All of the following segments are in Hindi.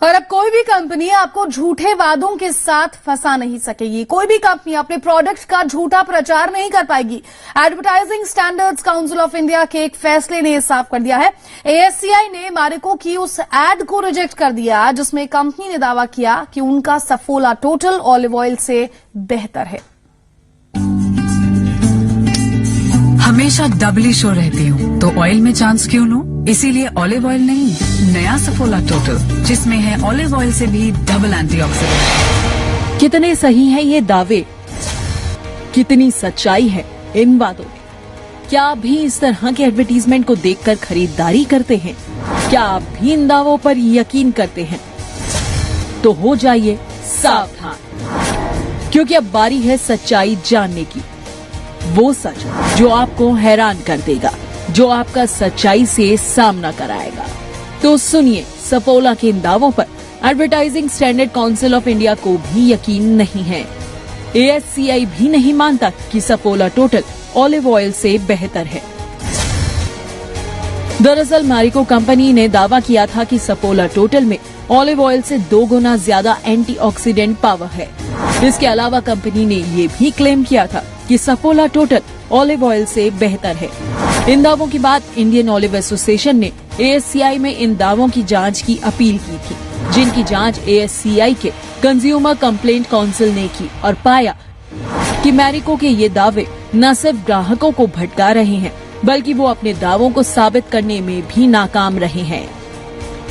और अब कोई भी कंपनी आपको झूठे वादों के साथ फंसा नहीं सकेगी। कोई भी कंपनी अपने प्रोडक्ट का झूठा प्रचार नहीं कर पाएगी। Advertising standards council of India के एक फैसले ने साफ कर दिया है। ASCI ने मारिको की उस एड को रिजेक्ट कर दिया जिसमें कंपनी ने दावा किया कि उनका सफोला टोटल ऑलिव ऑयल से बेहतर है। हमेशा डबली श्योर रहती हूँ तो ऑयल में चांस क्यों लूं? इसीलिए ऑलिव ऑयल नहीं, नया सफोला टोटल जिसमें है ऑलिव ऑयल से भी डबल एंटीऑक्सीडेंट। कितने सही हैं ये दावे, कितनी सच्चाई है इन बातों में? क्या आप भी इस तरह के एडवर्टीजमेंट को देखकर खरीदारी करते हैं? क्या आप भी इन दावों पर यकीन करते हैं? तो हो जाइए सावधान, क्योंकि अब बारी है सच्चाई जानने की। वो सच जो आपको हैरान कर देगा, जो आपका सच्चाई से सामना कराएगा। तो सुनिए, सफोला के इन दावों पर advertising standard council of India को भी यकीन नहीं है। ASCI भी नहीं मानता कि सफोला टोटल ऑलिव ऑयल से बेहतर है। दरअसल मैरिको कंपनी ने दावा किया था कि सफोला टोटल में ऑलिव ऑयल से 2 गुना ज्यादा एंटीऑक्सीडेंट पावर है। इसके अलावा कंपनी ने ये भी क्लेम किया था कि सफोला टोटल ऑलिव ऑयल से बेहतर है। इन दावों के बाद इंडियन ऑलिव एसोसिएशन ने ASCI में इन दावों की जांच की अपील की थी, जिनकी जांच ASCI के कंज्यूमर कंप्लेंट काउंसिल ने की और पाया कि मैरिको के ये दावे न सिर्फ ग्राहकों को भटका रहे हैं, बल्कि वो अपने दावों को साबित करने में भी नाकाम रहे हैं।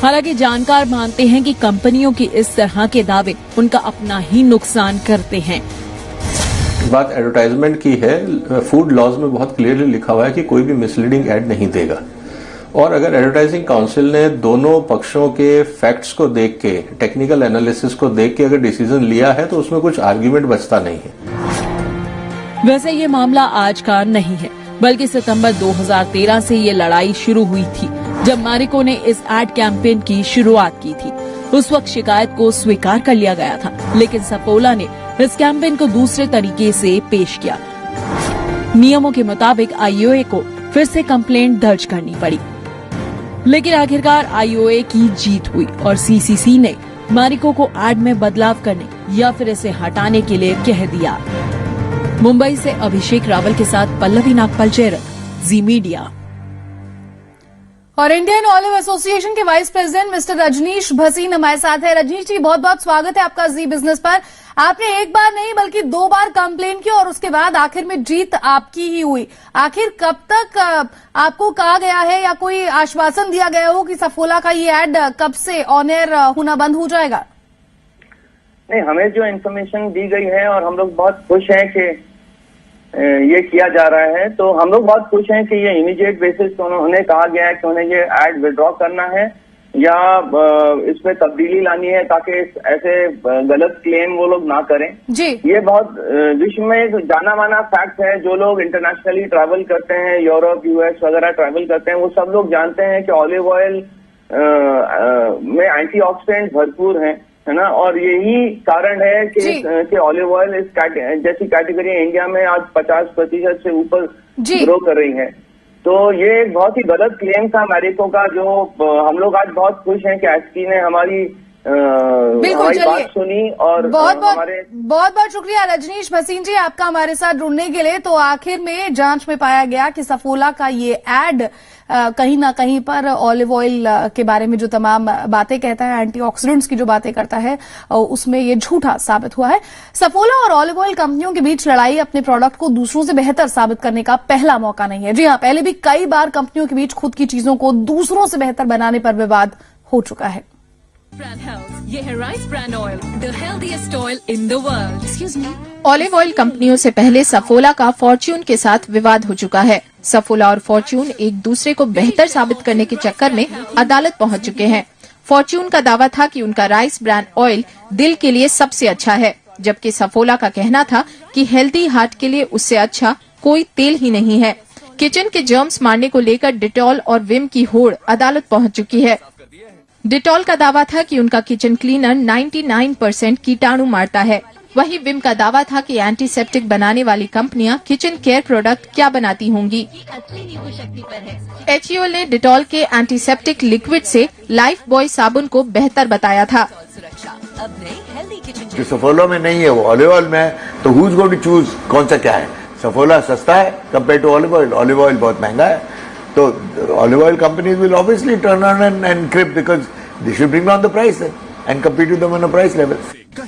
हालांकि जानकार मानते हैं कि कंपनियों के इस तरह के दावे उनका अपना ही नुकसान करते हैं। बात एडवर्टाइजमेंट की है। फूड लॉज में बहुत क्लियरली लिखा हुआ है कि कोई भी मिसलीडिंग एड नहीं देगा। और अगर एडवर्टाइजिंग काउंसिल ने दोनों पक्षों के फैक्ट्स को देख के, टेक्निकल एनालिसिस को देख के अगर डिसीजन लिया है तो उसमें कुछ आर्ग्यूमेंट बचता नहीं है। वैसे ये मामला आज का नहीं है, बल्कि सितंबर 2013 से ये लड़ाई शुरू हुई थी, जब मैरिको ने इस एड कैंपेन की शुरुआत की थी। उस वक्त शिकायत को स्वीकार कर लिया गया था, लेकिन सफोला ने इस कैंपेन को दूसरे तरीके से पेश किया। नियमों के मुताबिक IOA को फिर से कंप्लेंट दर्ज करनी पड़ी, लेकिन आखिरकार IOA की जीत हुई और CCC ने मैरिको को एड में बदलाव करने या फिर इसे हटाने के लिए कह दिया। मुंबई से अभिषेक रावल के साथ पल्लवी नागपाल, जी मीडिया। और इंडियन ऑलिव एसोसिएशन के vice president mister Rajneesh Bhasin हमारे साथ है। रजनीश जी, बहुत बहुत स्वागत है आपका जी बिजनेस पर। आपने एक बार नहीं बल्कि 2 बार कंप्लेन की और उसके बाद आखिर में जीत आपकी ही हुई। आखिर कब तक आपको कहा गया है या कोई आश्वासन दिया गया हो कि सफोला का ये एड कब से ऑन एयर होना बंद हो जाएगा? नहीं, हमें जो इन्फॉर्मेशन दी गई है और हम लोग बहुत खुश हैं कि ये किया जा रहा है, तो हम लोग बहुत खुश हैं कि ये इमीडिएट बेसिस पे उन्हें कहा गया है कि उन्हें ये एड विड्रॉ करना है या इसमें तब्दीली लानी है, ताकि ऐसे गलत क्लेम वो लोग ना करें जी। ये बहुत विश्व में जाना माना फैक्ट है। जो लोग इंटरनेशनली ट्रैवल करते हैं, यूरोप, US वगैरह ट्रैवल करते हैं, वो सब लोग जानते हैं कि ऑलिव ऑयल में एंटीऑक्सीडेंट भरपूर है ना। और यही कारण है कि ऑलिव ऑयल इस जैसी कैटेगरी इंडिया में आज 50% से ऊपर ग्रो कर रही है। तो ये एक बहुत ही गलत क्लेम था मैरिको का, जो हम लोग आज बहुत खुश हैं कि ASCI ने हमारी बात सुनी। और बहुत बहुत शुक्रिया रजनीश भसीन जी आपका हमारे साथ जुड़ने के लिए। तो आखिर में जांच में पाया गया कि सफोला का ये एड कहीं ना कहीं पर ऑलिव ऑयल के बारे में जो तमाम बातें कहता है, एंटीऑक्सीडेंट्स की जो बातें करता है, उसमें ये झूठा साबित हुआ है। सफोला और ऑलिव ऑयल कंपनियों के बीच लड़ाई अपने प्रोडक्ट को दूसरों से बेहतर साबित करने का पहला मौका नहीं है। जी हाँ, पहले भी कई बार कंपनियों के बीच खुद की चीजों को दूसरों से बेहतर बनाने पर विवाद हो चुका है। ब्रांड हेल्थ, ये है rice brand oil, the healthiest oil in the world. Excuse me. Olive oil कंपनियों से पहले सफोला का फॉर्च्यून के साथ विवाद हो चुका है। सफोला और फॉर्च्यून एक दूसरे को बेहतर साबित करने के चक्कर में अदालत पहुंच चुके हैं। फॉर्च्यून का दावा था कि उनका राइस ब्रांड ऑयल दिल के लिए सबसे अच्छा है, जबकि सफोला का कहना था कि हेल्दी हार्ट के लिए उससे अच्छा कोई तेल ही नहीं है। किचन के जर्म्स मारने को लेकर डिटॉल और विम की होड़ अदालत पहुंच चुकी है। डिटॉल का दावा था कि उनका किचन क्लीनर 99% कीटाणु मारता है, वहीं विम का दावा था कि एंटीसेप्टिक बनाने वाली कंपनियां किचन केयर प्रोडक्ट क्या बनाती होंगी। HUL ने डिटॉल के एंटीसेप्टिक लिक्विड से लाइफ बॉय साबुन को बेहतर बताया था। जो सफोला में नहीं है वो ऑलिव ऑयल में है, तो who is going to choose कौन सा क्या है। सफोला सस्ता है compare to olive oil, olive oil बहुत महंगा है, तो olive oil companies will obviously turn on and creep because they should bring down the price and compete with them on a price level.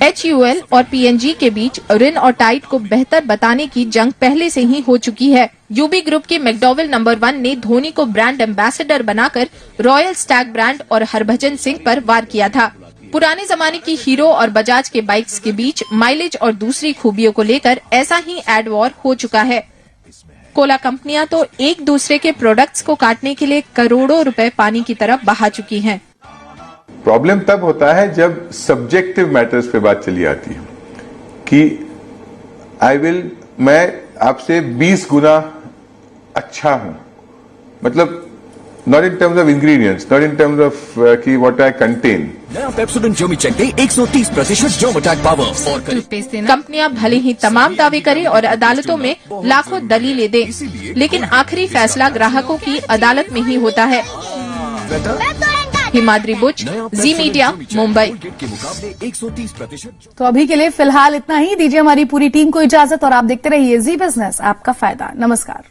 HUL और P&G के बीच रिन और टाइड को बेहतर बताने की जंग पहले से ही हो चुकी है। यूबी ग्रुप के मैकडॉवेल नंबर 1 ने धोनी को ब्रांड एम्बेसडर बनाकर रॉयल स्टैग ब्रांड और हरभजन सिंह पर वार किया था। पुराने जमाने की हीरो और बजाज के बाइक्स के बीच माइलेज और दूसरी खूबियों को लेकर ऐसा ही एड वॉर हो चुका है। कोला कंपनियां तो एक दूसरे के प्रोडक्ट्स को काटने के लिए करोड़ों रुपए पानी की तरफ बहा चुकी हैं। प्रॉब्लम तब होता है जब सब्जेक्टिव मैटर्स पे बात चली आती है कि मैं आपसे 20 गुना अच्छा हूं, मतलब not in terms of ingredients, not in terms of कि व्हाट आई कंटेन। नया पेप्सोडेंट जोमिचेक दे 130% जोमोटैक पावर। और कंपनियां भले ही तमाम दावे करें और अदालतों में लाखों दलीलें दें, लेकिन आखिरी फैसला ग्राहकों की अदालत में ही होता है। हिमाद्री बुच, जी मीडिया, मुंबई। तो अभी के लिए फिलहाल इतना ही। दीजिए हमारी पूरी टीम को इजाजत और आप देखते रहिए जी बिजनेस, आपका फायदा। नमस्कार।